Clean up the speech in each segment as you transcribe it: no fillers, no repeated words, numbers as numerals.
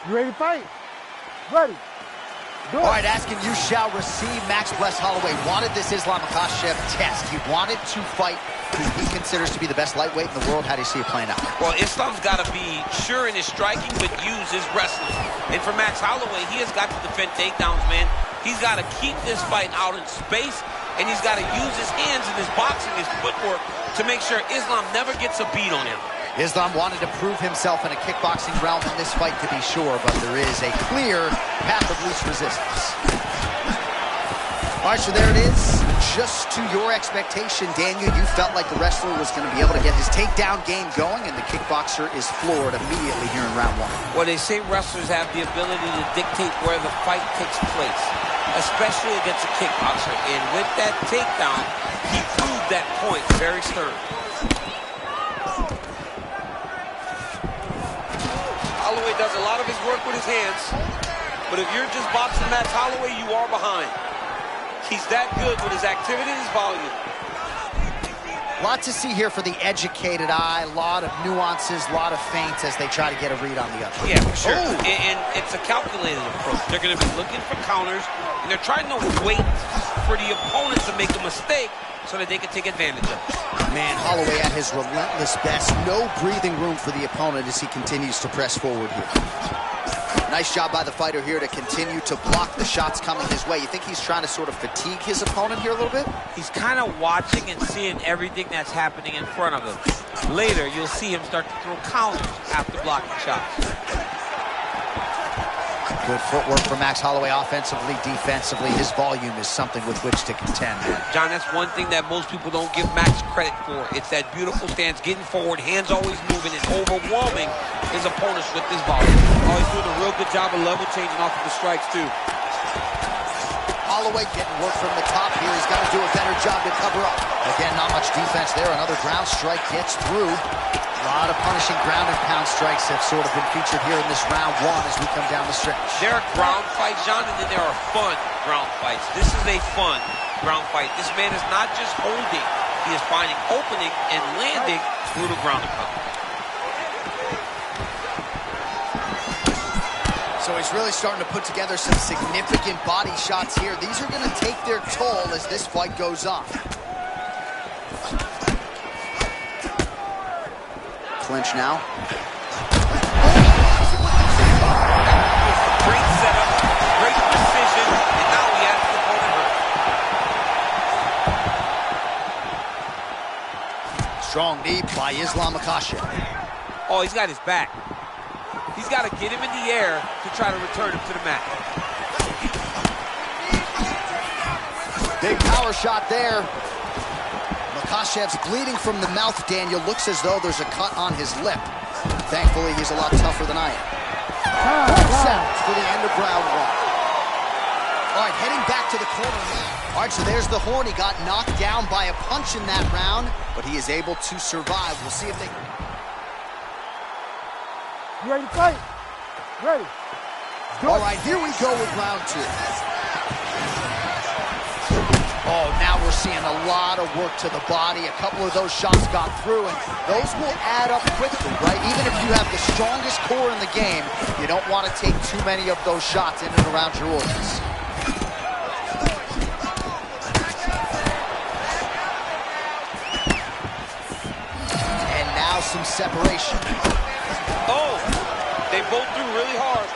You ready to fight? Ready. All right, asking you shall receive. Max Bless Holloway wanted this Islam Makhachev test. He wanted to fight who he considers to be the best lightweight in the world. How do you see it playing out? Well, Islam's got to be sure in his striking, but use his wrestling. And for Max Holloway, he has got to defend takedowns, man. He's got to keep this fight out in space, and he's got to use his hands and his boxing, his footwork, to make sure Islam never gets a beat on him. Islam wanted to prove himself in a kickboxing realm in this fight, to be sure, but there is a clear path of least resistance. All right, so there it is. Just to your expectation, Daniel, you felt like the wrestler was going to be able to get his takedown game going, and the kickboxer is floored immediately here in round one. Well, they say wrestlers have the ability to dictate where the fight takes place, especially against a kickboxer. And with that takedown, he proved that point very stern. Holloway does a lot of his work with his hands, but if you're just boxing Max Holloway, you are behind. He's that good with his activity and his volume. Lot to see here for the educated eye. A lot of nuances, a lot of feints as they try to get a read on the other. Yeah, for sure. And it's a calculated approach. They're going to be looking for counters, and they're trying to wait for the opponent to make a mistake so that they can take advantage of it. Man, Holloway at his relentless best. No breathing room for the opponent as he continues to press forward here. Nice job by the fighter here to continue to block the shots coming his way. You think he's trying to sort of fatigue his opponent here a little bit? He's kind of watching and seeing everything that's happening in front of him. Later, you'll see him start to throw counters after blocking shots. Good footwork for Max Holloway offensively, defensively. His volume is something with which to contend. John, that's one thing that most people don't give Max credit for. It's that beautiful stance, getting forward, hands always moving, and overwhelming his opponents with this volume. Oh, he's doing a real good job of level changing off of the strikes, too. Holloway getting work from the top here. He's got to do a better job to cover up. Again, not much defense there. Another ground strike gets through. A lot of punishing ground and pound strikes have sort of been featured here in this round one as we come down the stretch. There are ground fights, John, and then there are fun ground fights. This is a fun ground fight. This man is not just holding. He is finding opening and landing through the ground and pound. So he's really starting to put together some significant body shots here. These are going to take their toll as this fight goes on. Clinch now. Great setup, great precision, and now he has the opponent hurt. Strong knee by Islam Makhachev. Oh, he's got his back. He's got to get him in the air to try to return him to the mat. Big power shot there. Makhachev's bleeding from the mouth, Daniel. Looks as though there's a cut on his lip. Thankfully, he's a lot tougher than I am. Set for the end of round one. All right, heading back to the corner now. All right, so there's the horn. He got knocked down by a punch in that round, but he is able to survive. We'll see if they... You ready to fight? Ready. All right, here we go with round two. Oh, now we're seeing a lot of work to the body. A couple of those shots got through, and those will add up quickly, right? Even if you have the strongest core in the game, you don't want to take too many of those shots in and around your organs. And now some separation. Oh, they both threw really hard.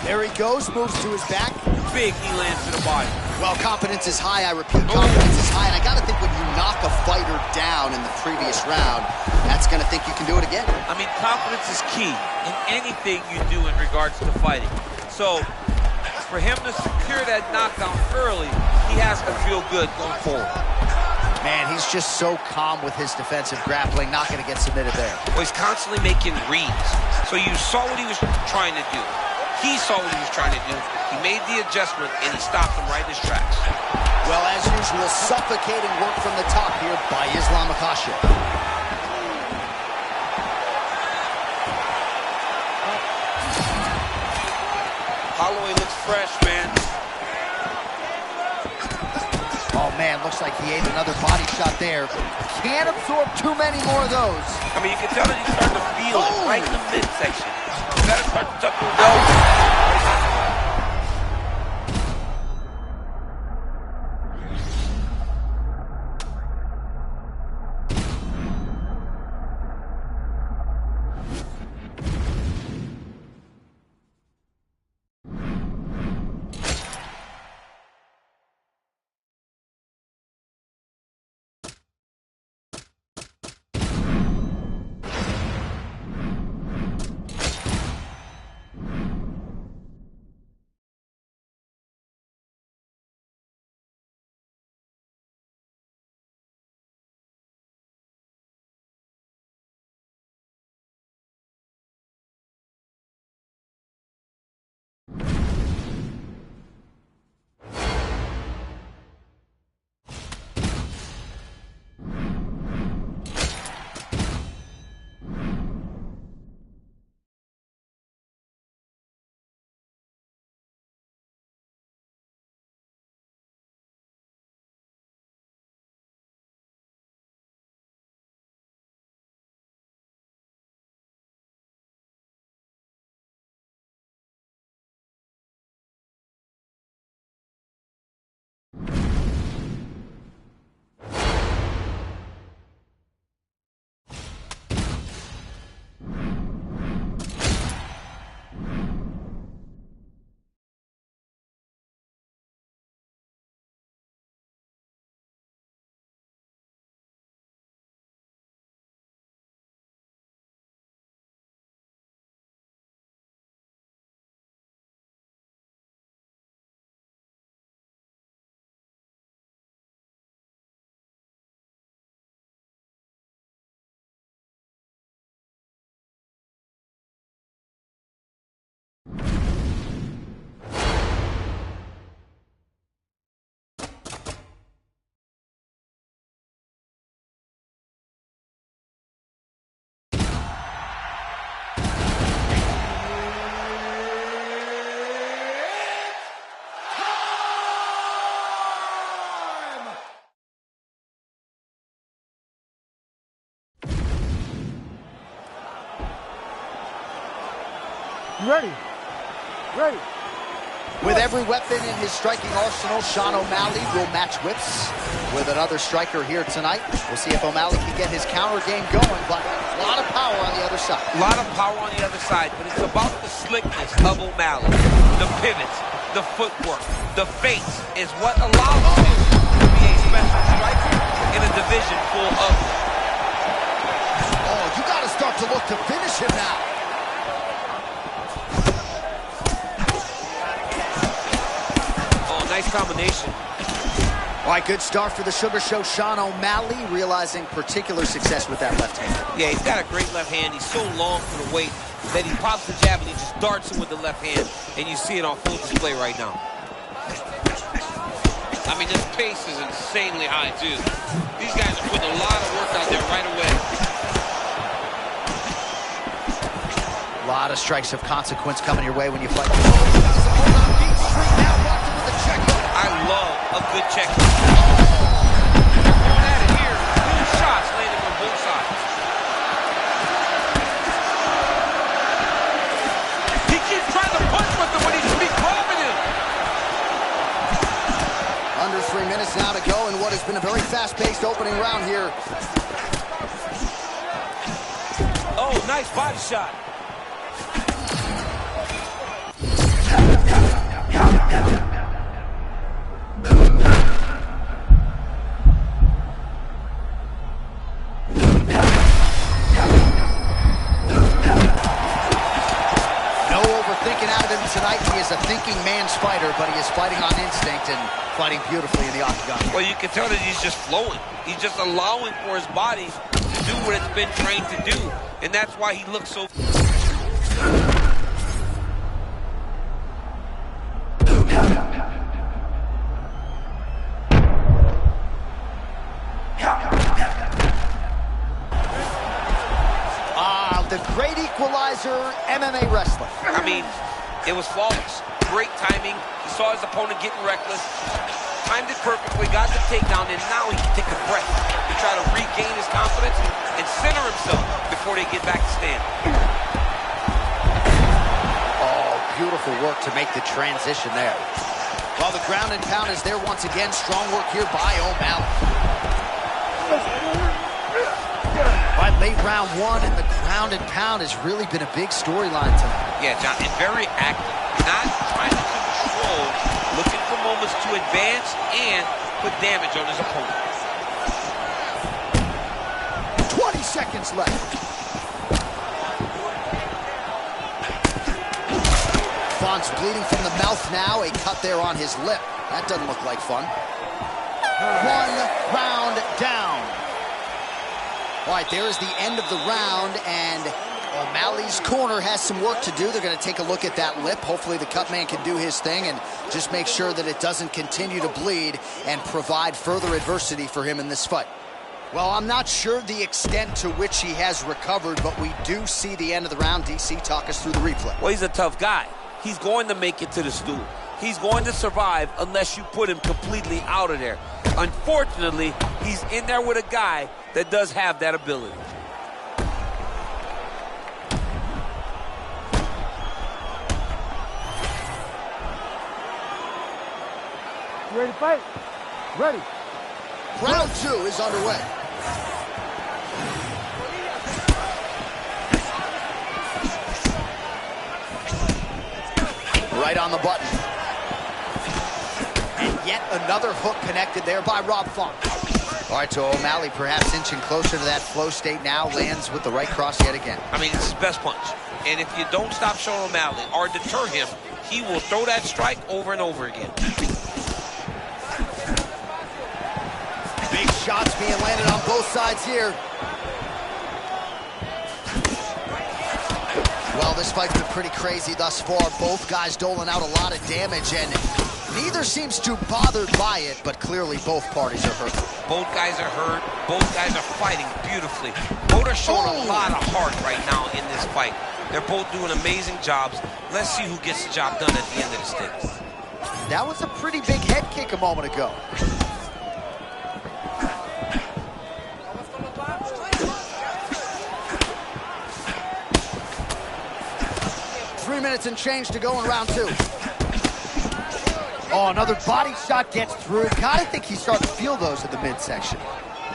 There he goes, moves to his back. Big knee lands to the body. Well, confidence is high. I repeat, confidence is high. And I got to think when you knock a fighter down in the previous round, that's going to think you can do it again. I mean, confidence is key in anything you do in regards to fighting. So, for him to secure that knockdown early, he has to feel good going forward. Man, he's just so calm with his defensive grappling, not going to get submitted there. Well, he's constantly making reads. So you saw what he was trying to do. He saw what he was trying to do. He made the adjustment, and he stopped him right in his tracks. Well, as usual, suffocating work from the top here by Islam Makhachev. Holloway looks fresh, man. Oh, man, looks like he ate another body shot there. Can't absorb too many more of those. I mean, you can tell that he's starting to feel it right in the midsection. You gotta start to tuck your nose. You ready? Ready. With every weapon in his striking arsenal, Sean O'Malley will match whips with another striker here tonight. We'll see if O'Malley can get his counter game going, but a lot of power on the other side. A lot of power on the other side, but it's about the slickness of O'Malley. The pivots, the footwork, the face is what allows him to be a special striker in a division full of... Oh, you got to start to look to finish him now. Nice combination. All right, good start for the Sugar Show. Sean O'Malley realizing particular success with that left hand. Yeah, he's got a great left hand. He's so long for the weight that he pops the jab and he just darts him with the left hand, and you see it on full display right now. I mean, this pace is insanely high, too. These guys are putting a lot of work out there right away. A lot of strikes of consequence coming your way when you fight. I love a good check. They're going at it here. Two shots landing on both sides. He keeps trying to punch with him when he should be grabbing him. Under 3 minutes now to go in what has been a very fast-paced opening round here. Oh, nice body shot. Tonight, he is a thinking man's fighter, but he is fighting on instinct and fighting beautifully in the octagon. Well, you can tell that he's just flowing. He's just allowing for his body to do what it's been trained to do, and that's why he looks so... The great equalizer, MMA wrestler. I mean, it was flawless. Great timing. He saw his opponent getting reckless. timed it perfectly, got the takedown, and now he can take a breath to try to regain his confidence and center himself before they get back to stand. Oh, beautiful work to make the transition there. Well, the ground and pound is there once again. Strong work here by O'Malley. All right, late round one, and the ground and pound has really been a big storyline tonight. Yeah, John, and very active. Not trying to control, looking for moments to advance and put damage on his opponent. 20 seconds left. Fon's bleeding from the mouth now. A cut there on his lip. That doesn't look like fun. 1 round down. All right, there is the end of the round, and O'Malley's corner has some work to do. They're going to take a look at that lip. Hopefully the cut man can do his thing and just make sure that it doesn't continue to bleed and provide further adversity for him in this fight. Well, I'm not sure the extent to which he has recovered, but we do see the end of the round. DC, talk us through the replay. Well, he's a tough guy. He's going to make it to the stool. He's going to survive unless you put him completely out of there. Unfortunately, he's in there with a guy that does have that ability. You ready to fight? Ready. Round 2 is underway. Right on the button. And yet another hook connected there by Rob Font. All right, so O'Malley perhaps inching closer to that flow state now, lands with the right cross yet again. I mean, it's his best punch. And if you don't stop Sean O'Malley or deter him, he will throw that strike over and over again. Big shots being landed on both sides here. Well, this fight's been pretty crazy thus far. Both guys doling out a lot of damage, and neither seems too bothered by it, but clearly both parties are hurt. Both guys are hurt. Both guys are fighting beautifully. Both are showing a lot of heart right now in this fight. They're both doing amazing jobs. Let's see who gets the job done at the end of the stick. That was a pretty big head kick a moment ago. Minutes and change to go in round 2. Oh, another body shot gets through. Gotta think he's starting to feel those in the midsection.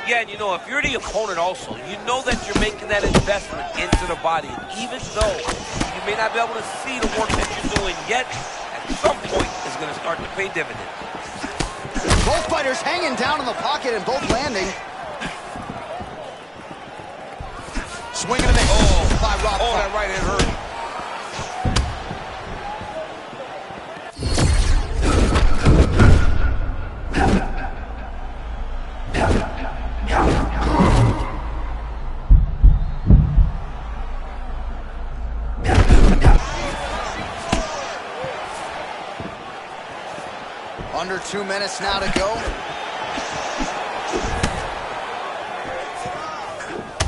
Yeah, and you know, if you're the opponent also, you know that you're making that investment into the body. And even though you may not be able to see the work that you're doing yet, at some point it's going to start to pay dividends. Both fighters hanging down in the pocket and both landing. Swinging a miss by Rob. Oh, that right hand hurt. Under 2 minutes now to go.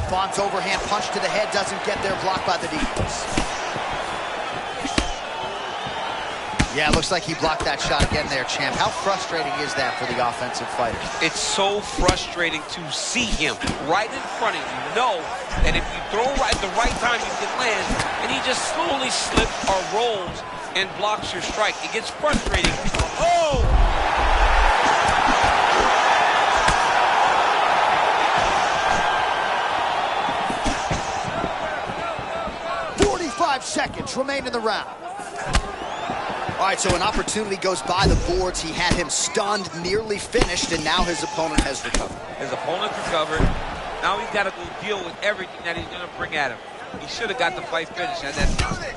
Font's overhand punch to the head doesn't get there, blocked by the defense. Yeah, it looks like he blocked that shot again there, champ. How frustrating is that for the offensive fighter? It's so frustrating to see him right in front of you. Know that if you throw right at the right time, you can land, and he just slowly slips or rolls and blocks your strike. It gets frustrating. Oh! 45 seconds remain in the round. All right, so an opportunity goes by the boards. He had him stunned, nearly finished, and now his opponent has recovered. His opponent recovered. Now he's got to go deal with everything that he's going to bring at him. He should have got the fight finished at that time.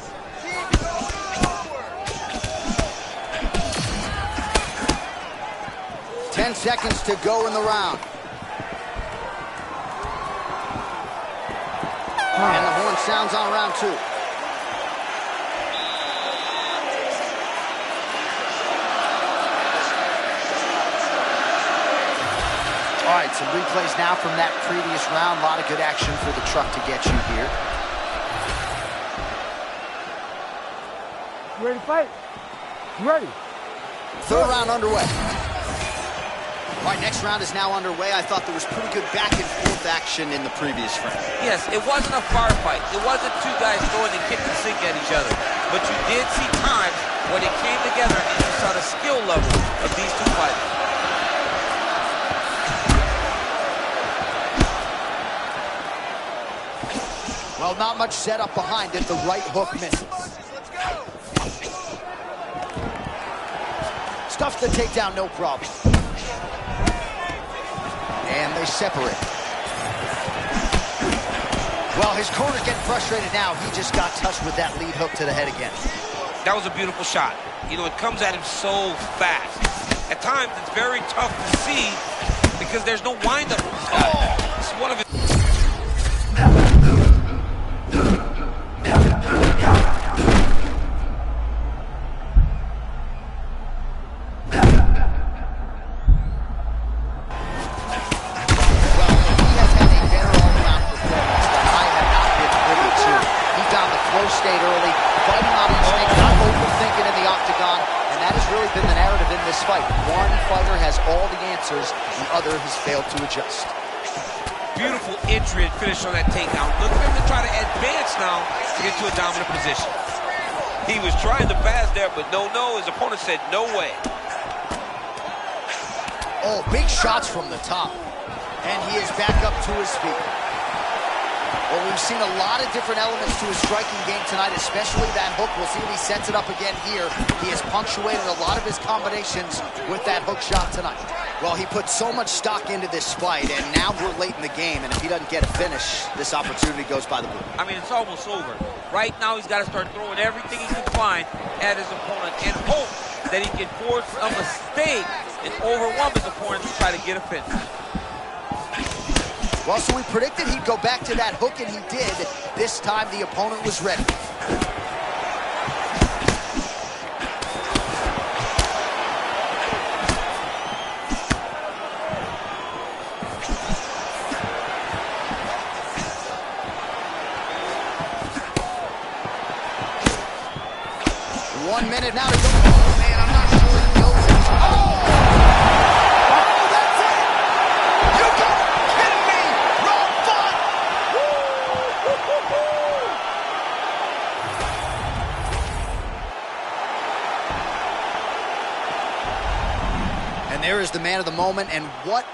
Ten seconds to go in the round. And the horn sounds on round 2. All right, some replays now from that previous round. A lot of good action for the truck to get you here. You ready to fight? You ready? Third round underway. All right, next round is now underway. I thought there was pretty good back and forth action in the previous round. Yes, it wasn't a firefight. It wasn't two guys throwing the kick and sink at each other. But you did see times when it came together and you saw the skill level of these two fighters. Well, not much setup behind it. The right hook misses. Stuffs the takedown, no problem. And they separate. Well, his corner's getting frustrated now. He just got touched with that lead hook to the head again. That was a beautiful shot. You know, it comes at him so fast. At times, it's very tough to see because there's no windup with this guy. Oh! It's one of his... Stayed early, fighting on instinct, not overthinking in the octagon, and that has really been the narrative in this fight. One fighter has all the answers, the other has failed to adjust. Beautiful entry and finish on that takedown. Look for him to try to advance now to get to a dominant position. He was trying to pass there, but no, his opponent said no way. Oh, big shots from the top, and he is back up to his feet. Well, we've seen a lot of different elements to his striking game tonight, especially that hook. We'll see if he sets it up again here. He has punctuated a lot of his combinations with that hook shot tonight. Well, he put so much stock into this fight, and now we're late in the game, and if he doesn't get a finish, this opportunity goes by the book. I mean, it's almost over. Right now, he's got to start throwing everything he can find at his opponent and hope that he can force a mistake and overwhelm his opponent to try to get a finish. Well, so we predicted he'd go back to that hook, and he did. This time, the opponent was ready. One minute now to go. Oh, man, I'm not sure he knows it. Oh! And there is the man of the moment, and what...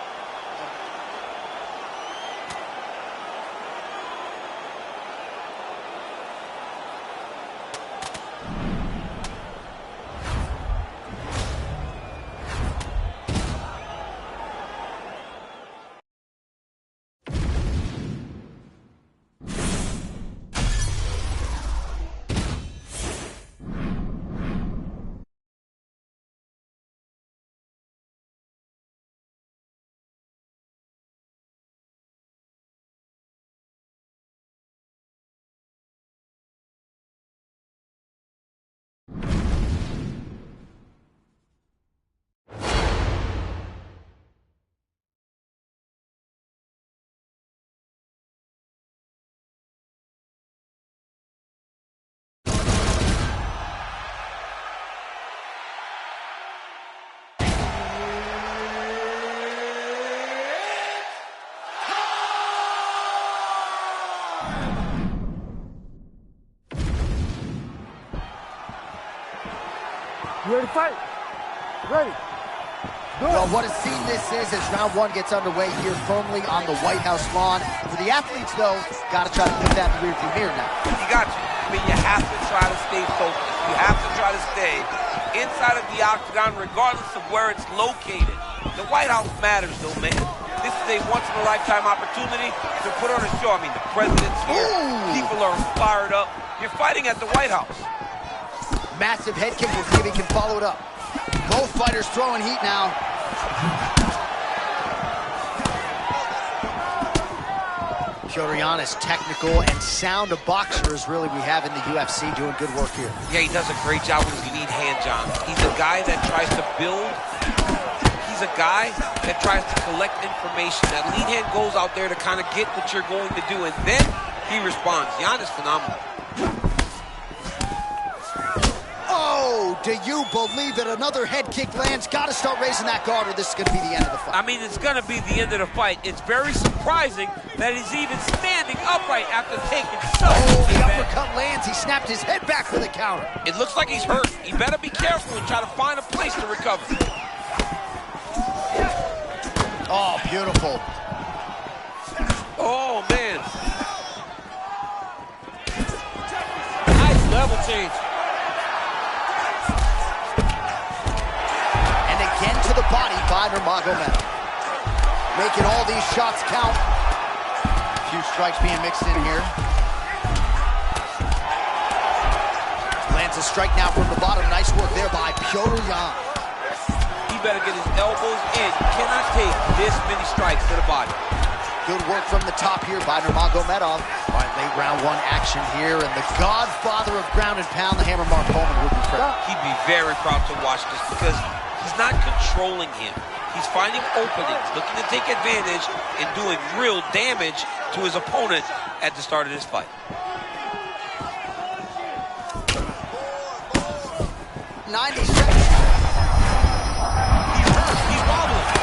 You ready to fight? Ready. Good. Well, what a scene this is as round one gets underway here firmly on the White House lawn. For the athletes, though, got to try to put that in the rearview mirror now. You got you. I mean, you have to try to stay focused. You have to try to stay inside of the octagon, regardless of where it's located. The White House matters, though, man. This is a once-in-a-lifetime opportunity to put on a show. I mean, the president's here. Ooh. People are fired up. You're fighting at the White House. Massive head kick. We'll see if he can follow it up. Both fighters throwing heat now. Petr Yan, technical and sound a boxer as really we have in the UFC, doing good work here. Yeah, he does a great job with his lead hand, John. He's a guy that tries to build. He's a guy that tries to collect information. That lead hand goes out there to kind of get what you're going to do, and then he responds. Yan is phenomenal. Oh! Oh, do you believe it? Another head kick lands. Got to start raising that guard or this is going to be the end of the fight. I mean, it's going to be the end of the fight. It's very surprising that he's even standing upright after taking such the uppercut lands. He snapped his head back for the counter. It looks like he's hurt. He better be careful and try to find a place to recover. Oh, beautiful. Oh, man. Nice level change. And again to the body by Nurmagomedov. Making all these shots count. A few strikes being mixed in here. Lands a strike now from the bottom. Nice work there by Petr Yan. He better get his elbows in. He cannot take this many strikes to the body. Good work from the top here by Nurmagomedov. All right, late round one action here, and the godfather of ground and pound, the Hammer Mark Coleman, would be proud. He'd be very proud to watch this because he's not controlling him. He's finding openings, looking to take advantage and doing real damage to his opponent at the start of this fight. 90 seconds. He's hurt. He's wobbling.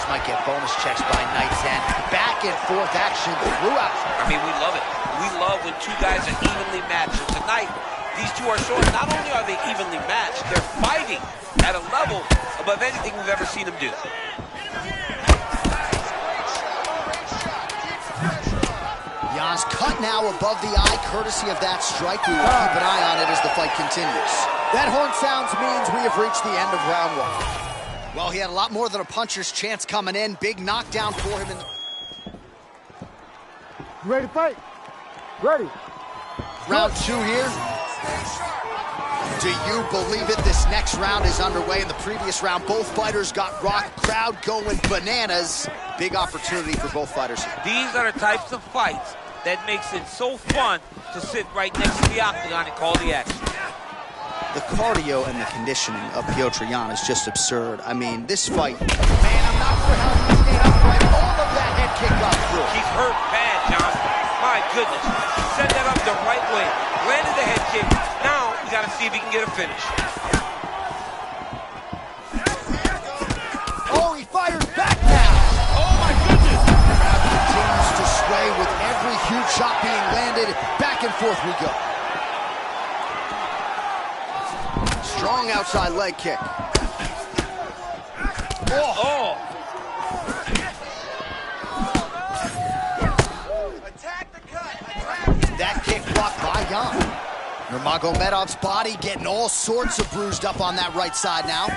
Might get bonus checks by night's end. Back and forth action throughout. I mean, we love it. We love when two guys are evenly matched. And tonight, these two are showing not only are they evenly matched, they're fighting at a level above anything we've ever seen them do. Yan's cut now above the eye, courtesy of that strike. We will keep an eye on it as the fight continues. That horn sounds means we have reached the end of round one. Well, he had a lot more than a puncher's chance coming in. Big knockdown for him. You ready to fight? Ready. Round two here. Do you believe it? This next round is underway. In the previous round, both fighters got rocked. Crowd going bananas. Big opportunity for both fighters here. These are the types of fights that makes it so fun to sit right next to the octagon and call the action. The cardio and the conditioning of Petr Yan is just absurd. I mean, this fight... Man, I'm not sure how he stayed upright. All of that head kick got through. He's hurt bad, John. My goodness. He set that up the right way. Landed the head kick. Now, we got to see if he can get a finish. Oh, he fires back now. Oh, my goodness. The crowd continues to sway with every huge shot being landed. Back and forth we go. Strong outside leg kick. Oh. That kick blocked by Yan. Nurmagomedov's body getting all sorts of bruised up on that right side now.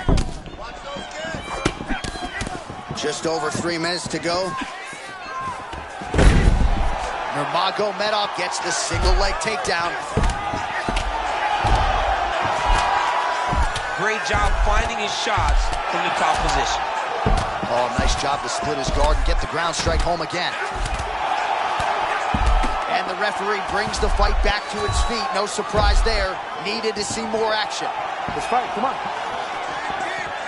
Just over 3 minutes to go. Nurmagomedov gets the single leg takedown. Great job finding his shots from the top position. Oh, nice job to split his guard and get the ground strike home again. And the referee brings the fight back to its feet. No surprise there. Needed to see more action. Let's fight, come on.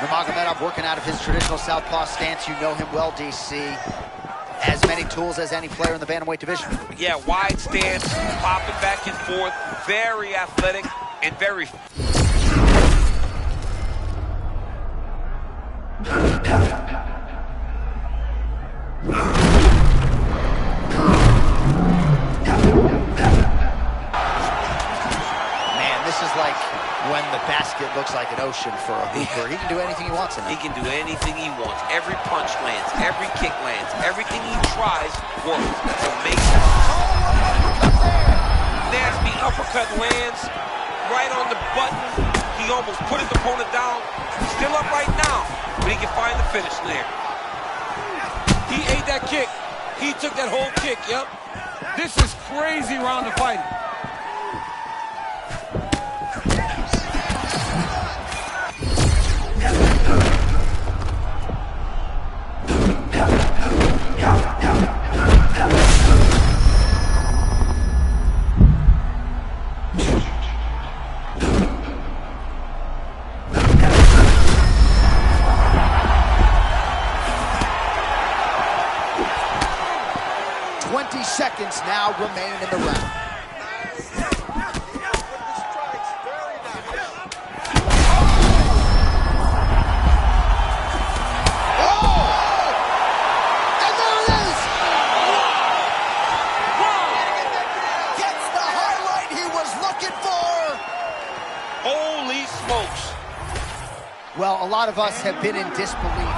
Nurmagomedov working out of his traditional southpaw stance. You know him well, DC. As many tools as any player in the bantamweight division. Yeah, wide stance, popping back and forth. Very athletic and very... Like when the basket looks like an ocean for a hooper. He can do anything he wants in it. He can do anything he wants. Every punch lands, every kick lands, everything he tries works. That's amazing. Nasty uppercut lands right on the button. He almost put his opponent down. He's still up right now, but he can find the finish there. He ate that kick. He took that whole kick, yep. This is crazy round of fighting. seconds now remain in the round. Holy smokes. Well, a lot of us have been in disbelief.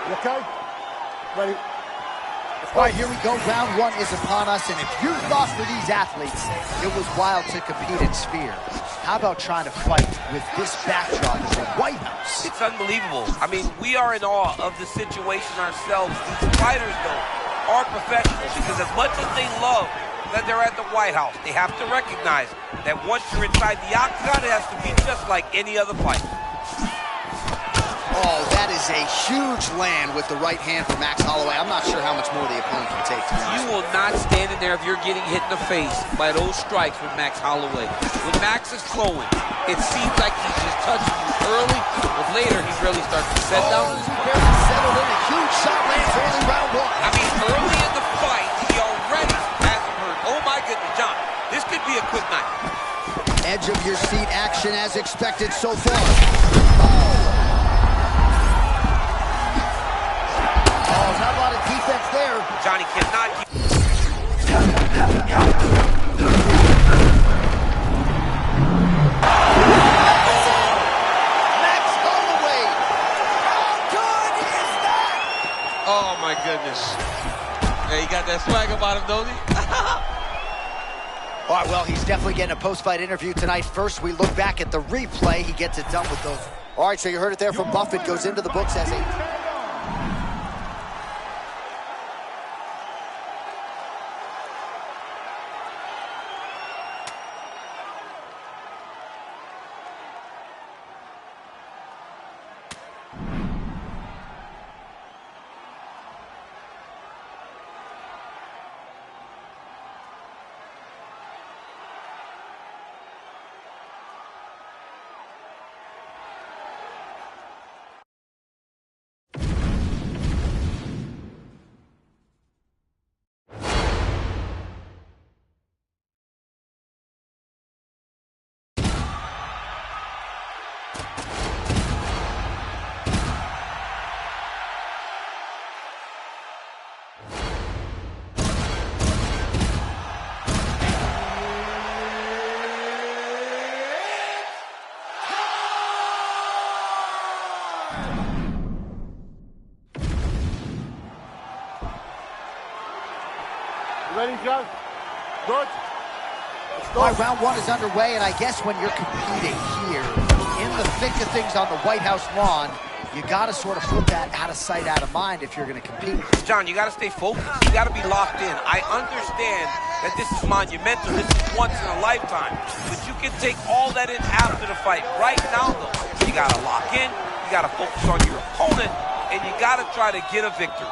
You okay? Ready? All right, here we go. Round one is upon us, and if you thought for these athletes it was wild to compete in Sphere, how about trying to fight with this backdrop of the White House? It's unbelievable. I mean, we are in awe of the situation ourselves. These fighters, though, are professionals because as much as they love that they're at the White House, they have to recognize that once you're inside the octagon, it has to be just like any other fight. Oh, that is a huge land with the right hand for Max Holloway. I'm not sure how much more the opponent can take. You will not stand in there if you're getting hit in the face by those strikes with Max Holloway. When Max is flowing, it seems like he's just touching you early, but later he really starts to set down. Barely settled in. A huge shot lands early round one. I mean, early in the fight, he already has him hurt. Oh my goodness, John, this could be a quick night. Edge of your seat action as expected so far. Not a lot of defense there. Johnny cannot keep... Max Holloway! How good is that? Oh, my goodness. Yeah, he got that swag about him, don't he? All right, well, he's definitely getting a post-fight interview tonight. First, we look back at the replay. He gets it done with those. All right, so you heard it there from Buffett. Goes into the books as a... Ready, John? Good? All right, round one is underway, and I guess when you're competing here, in the thick of things on the White House lawn, you got to sort of put that out of sight, out of mind if you're going to compete. John, you got to stay focused. You got to be locked in. I understand that this is monumental. This is once in a lifetime. But you can take all that in after the fight. Right now, though, you got to lock in. You got to focus on your opponent, and you got to try to get a victory.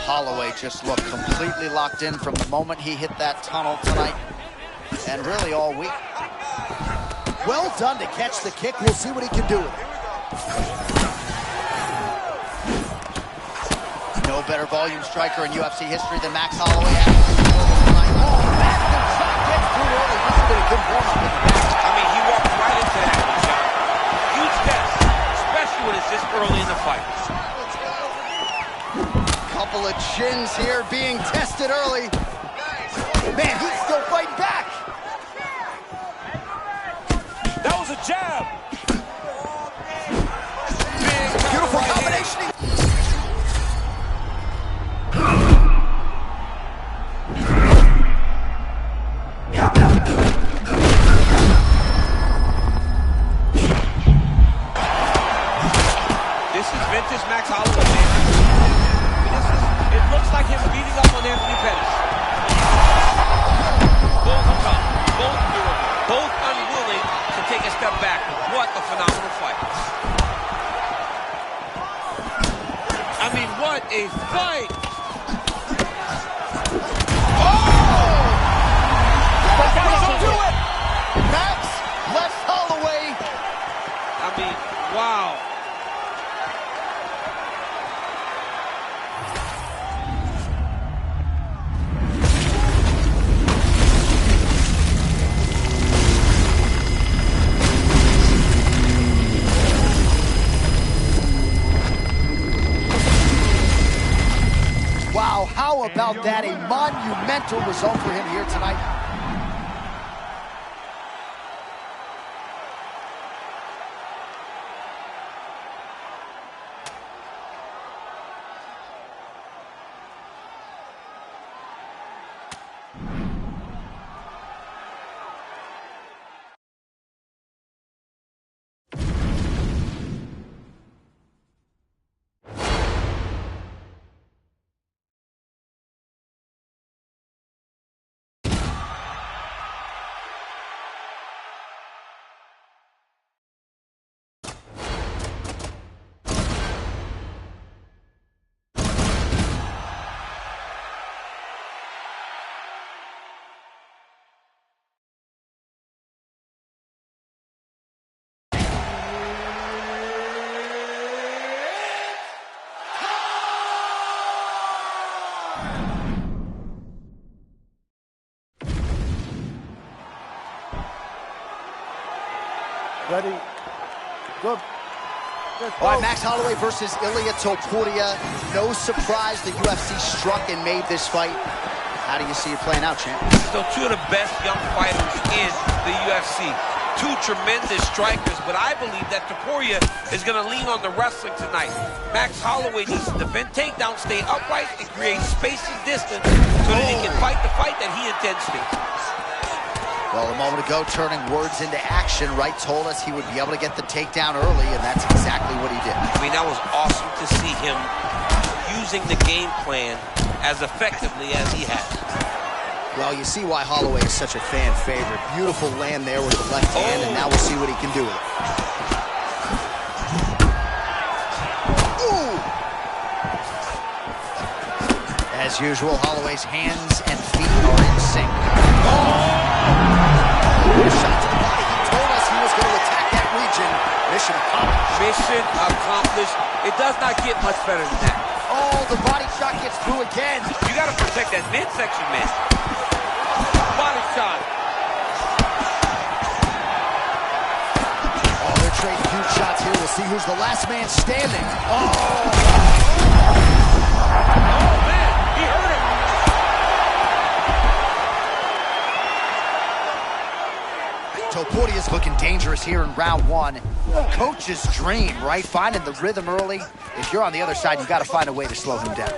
Holloway just looked completely locked in from the moment he hit that tunnel tonight, and really all week. Well done to catch the kick. We'll see what he can do with it. No better volume striker in UFC history than Max Holloway. Oh, massive shot gets through early. This has been a good warm-up in the back. I mean, he walked right into that shot. Huge test, especially when it's this early in the fight. Couple of chins here being tested early. Man, he's still fighting back. That was a jab. This is vintage Max Holloway, man. I mean, it looks like him beating up on Anthony Pettis. Both tough, both durable, both unwilling to take a step back. What a phenomenal fight. I mean, what a fight! Don't do it! Max left Holloway. I mean, wow. Wow, how about that? A monumental result for him here tonight. Ready? Good. All right, Max Holloway versus Ilia Topuria. No surprise the UFC struck and made this fight. How do you see it playing out, champ? So two of the best young fighters in the UFC. Two tremendous strikers, but I believe that Topuria is going to lean on the wrestling tonight. Max Holloway needs to defend takedown, stay upright, and create space and distance so that he can fight the fight that he intends to. Well, a moment ago, turning words into action, Wright told us he would be able to get the takedown early, and that's exactly what he did. I mean, that was awesome to see him using the game plan as effectively as he has. Well, you see why Holloway is such a fan favorite. Beautiful land there with the left hand, and now we'll see what he can do with it. Ooh! As usual, Holloway's hands and feet are in sync. Shot to the body. He told us he was going to attack that region. Mission accomplished. Mission accomplished. It does not get much better than that. Oh, the body shot gets through again. You got to protect that midsection, man. Body shot. Oh, they're trading huge shots here. We'll see who's the last man standing. Oh, man, he hurt him. Topuria is looking dangerous here in round one. Coach's dream, right? Finding the rhythm early. If you're on the other side, you got to find a way to slow him down.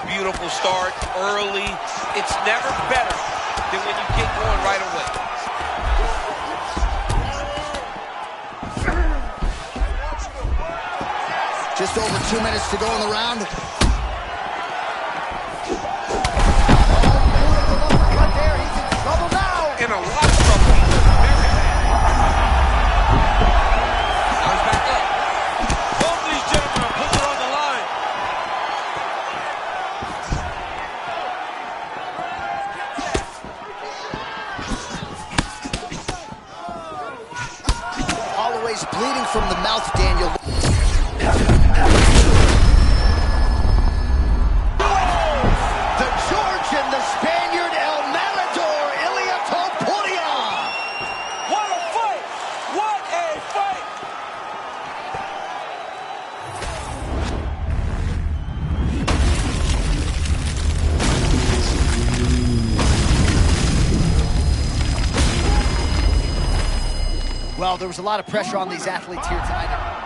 Beautiful start early. It's never better than when you get going right away. Just over 2 minutes to go in the round. Cut there. He's in trouble now. In a lot of trouble. Now he's back up. Both these gentlemen are putting it on the line. Holloway's bleeding from the mouth, Daniel. The Georgian, the Spaniard, El Matador, Ilia Topuria. What a fight! What a fight! Well, there was a lot of pressure on these athletes here tonight.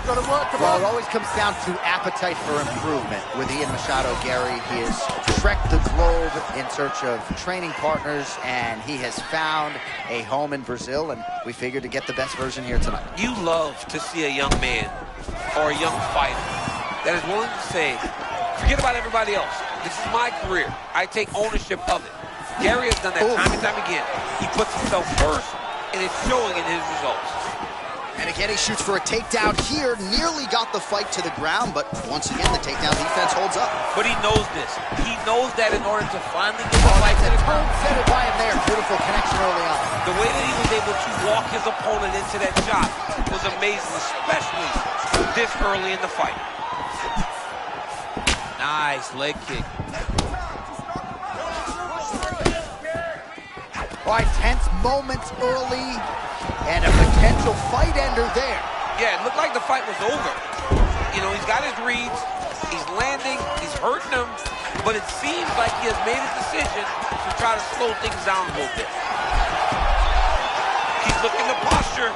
Gonna work, come Well, on. it always comes down to appetite for improvement. With Ian Machado Gary, he has trekked the globe in search of training partners, and he has found a home in Brazil, and we figured to get the best version here tonight. You love to see a young man or a young fighter that is willing to say, forget about everybody else. This is my career. I take ownership of it. Gary has done that time and time again. He puts himself first, and it's showing in his results. And again, he shoots for a takedown here. Nearly got the fight to the ground, but once again, the takedown defense holds up. But he knows this. He knows that in order to finally get the fight to the ground. Centered by him there. Beautiful connection early on. The way that he was able to walk his opponent into that shot was amazing, especially this early in the fight. Nice leg kick. All right, tense moments early, and a potential fight ender there. Yeah, it looked like the fight was over. You know, he's got his reads, he's landing, he's hurting him, but it seems like he has made a decision to try to slow things down a little bit. He's looking to posture.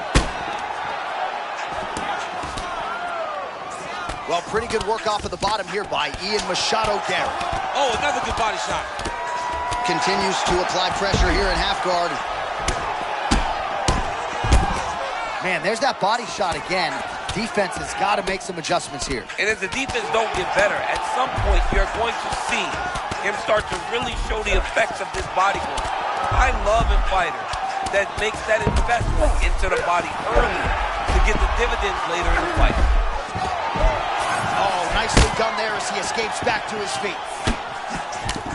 Well, pretty good work off of the bottom here by Ian Machado Gary. Oh, another good body shot. Continues to apply pressure here in half guard. Man, there's that body shot again. Defense has got to make some adjustments here. And as the defense don't get better, at some point you're going to see him start to really show the effects of this body work. I love a fighter that makes that investment into the body early to get the dividends later in the fight. Oh, nicely done there as he escapes back to his feet.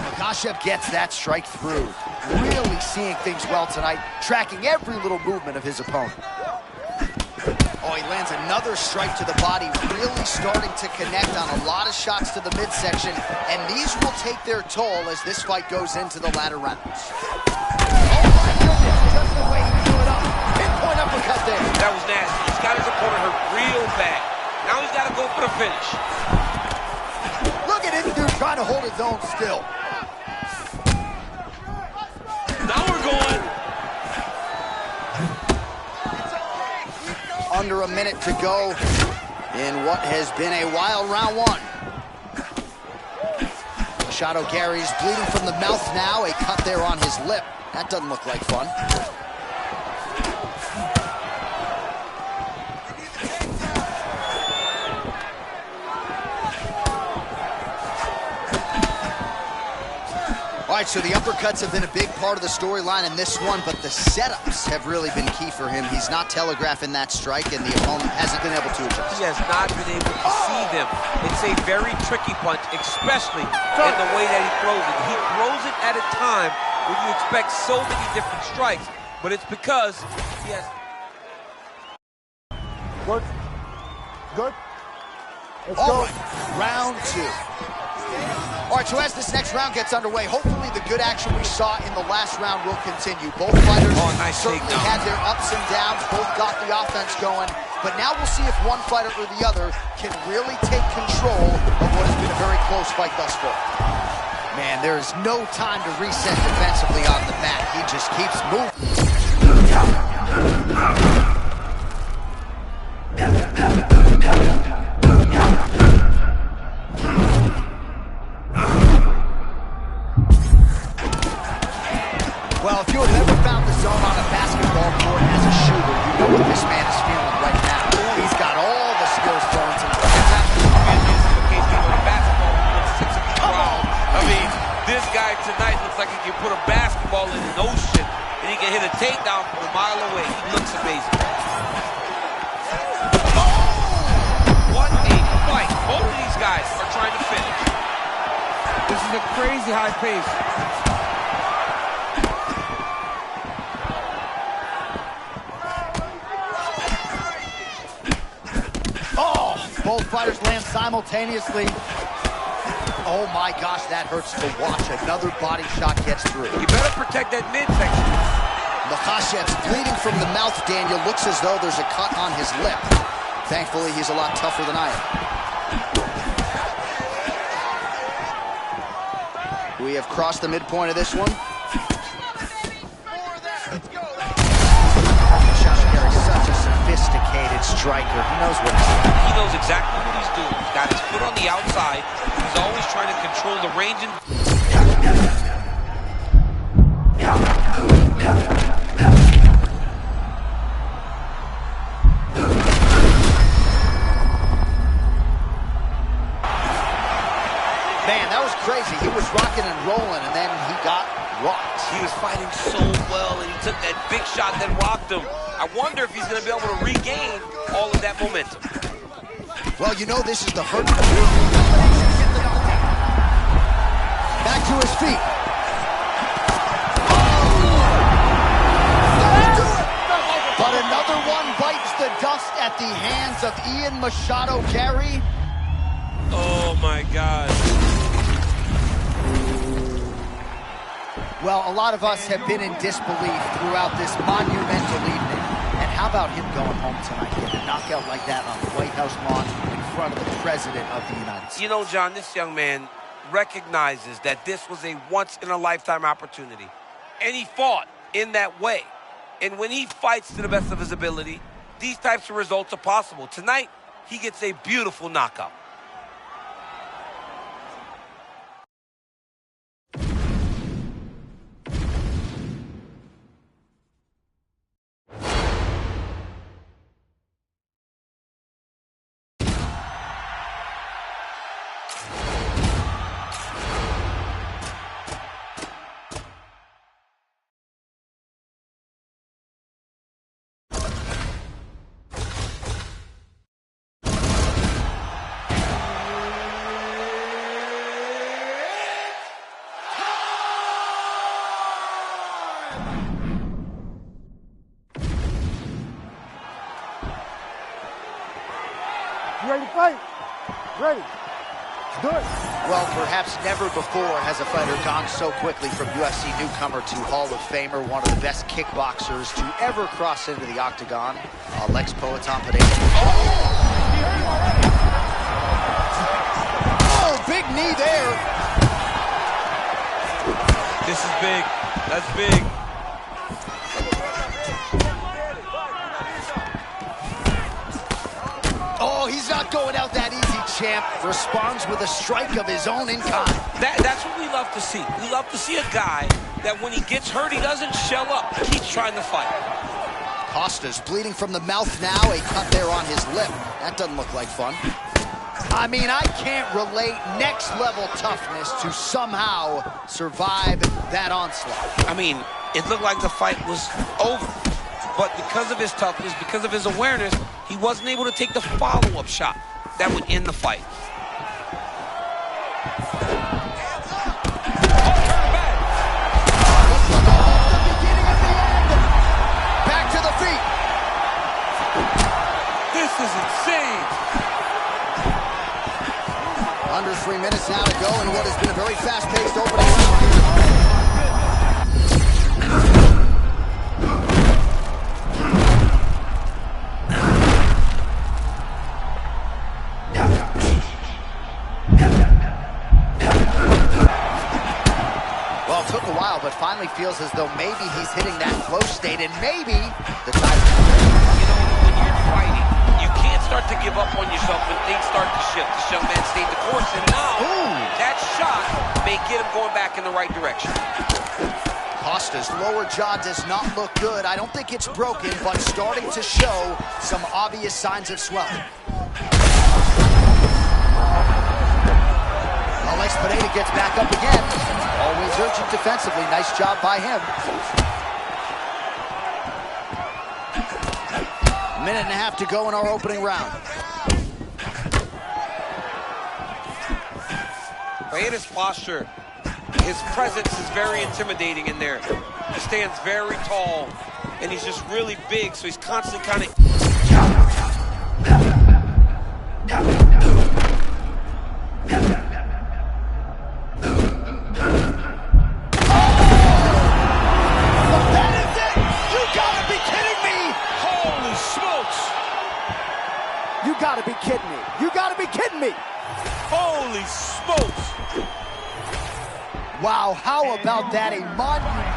Makhachev gets that strike through. Really seeing things well tonight, tracking every little movement of his opponent. Oh, he lands another strike to the body, really starting to connect on a lot of shots to the midsection, and these will take their toll as this fight goes into the latter rounds. Oh my goodness, just the way he threw it up. Pinpoint uppercut there. That was nasty. He's got his opponent hurt real bad. Now he's got to go for the finish. Look at this dude trying to hold his own still. Now we're going. Under a minute to go in what has been a wild round one. Machado Gary's bleeding from the mouth now. A cut there on his lip. That doesn't look like fun. All right, so the uppercuts have been a big part of the storyline in this one, but the setups have really been key for him. He's not telegraphing that strike, and the opponent hasn't been able to adjust. He has not been able to see them. It's a very tricky punch, especially in the way that he throws it. He throws it at a time when you expect so many different strikes, but it's because he has... Good. Good. Let's All go. right, round two. All right, so as this next round gets underway, hopefully the good action we saw in the last round will continue. Both fighters certainly had their ups and downs, both got the offense going, but now we'll see if one fighter or the other can really take control of what has been a very close fight thus far. Man, there is no time to reset defensively on the mat. He just keeps moving. Well, if you have ever found the zone on a basketball court as a shooter, you know what this man is feeling right now. He's got all the skills flowing tonight. I mean, this guy tonight looks like he can put a basketball in an ocean and he can hit a takedown from a mile away. He looks amazing. What a fight. Both of these guys are trying to finish. This is a crazy high pace. Both fighters land simultaneously. Oh my gosh, that hurts to watch. Another body shot gets through. You better protect that midsection. Makhachev's bleeding from the mouth, Daniel. Looks as though there's a cut on his lip. Thankfully, he's a lot tougher than I am. We have crossed the midpoint of this one. Such a sophisticated great striker. He knows what he's doing. He knows exactly what he's doing. He's got his foot on the outside. He's always trying to control the range and... Man, that was crazy. He was rocking and rolling, and then he got rocked. He was fighting so well, and he took that big shot that rocked him. I wonder if he's going to be able to regain all of that momentum. Well, you know this is the hurt. Back to his feet. But another one bites the dust at the hands of Ian Machado Gary. Oh, my God. Well, a lot of us have been in disbelief throughout this monumental evening. And how about him going home tonight, getting a knockout like that on the White House lawn in front of the President of the United States? You know, John, this young man recognizes that this was a once-in-a-lifetime opportunity. And he fought in that way. And when he fights to the best of his ability, these types of results are possible. Tonight, he gets a beautiful knockout. You ready to fight? Ready. Let's do it. Well, perhaps never before has a fighter gone so quickly from UFC newcomer to Hall of Famer, one of the best kickboxers to ever cross into the octagon, Alex Poatan-Pereira. Oh, big knee there. This is big. That's big. Oh, he's not going out that easy, champ. Responds with a strike of his own in kind. That's what we love to see. We love to see a guy that when he gets hurt, he doesn't shell up. He keeps trying to fight. Costa's bleeding from the mouth now, a cut there on his lip. That doesn't look like fun. I mean, I can't relate next-level toughness to somehow survive that onslaught. I mean, it looked like the fight was over. But because of his toughness, because of his awareness, he wasn't able to take the follow-up shot that would end the fight. Back to the feet. This is insane. Under 3 minutes now to go in what has been a very fast-paced opening round. But finally feels as though maybe he's hitting that flow state, and maybe the time. You know, when you're fighting, you can't start to give up on yourself when things start to shift. This young man stayed the course, and now that shot may get him going back in the right direction. Costa's lower jaw does not look good. I don't think it's broken, but starting to show some obvious signs of swelling. Alex Pereira gets back up again. Always urgent defensively. Nice job by him. Minute and a half to go in our opening round. Pereira's posture, his presence is very intimidating in there. He stands very tall, and he's just really big, so he's constantly kind of... You gotta be kidding me. You gotta be kidding me. Holy smokes. Wow, how about that? A monumental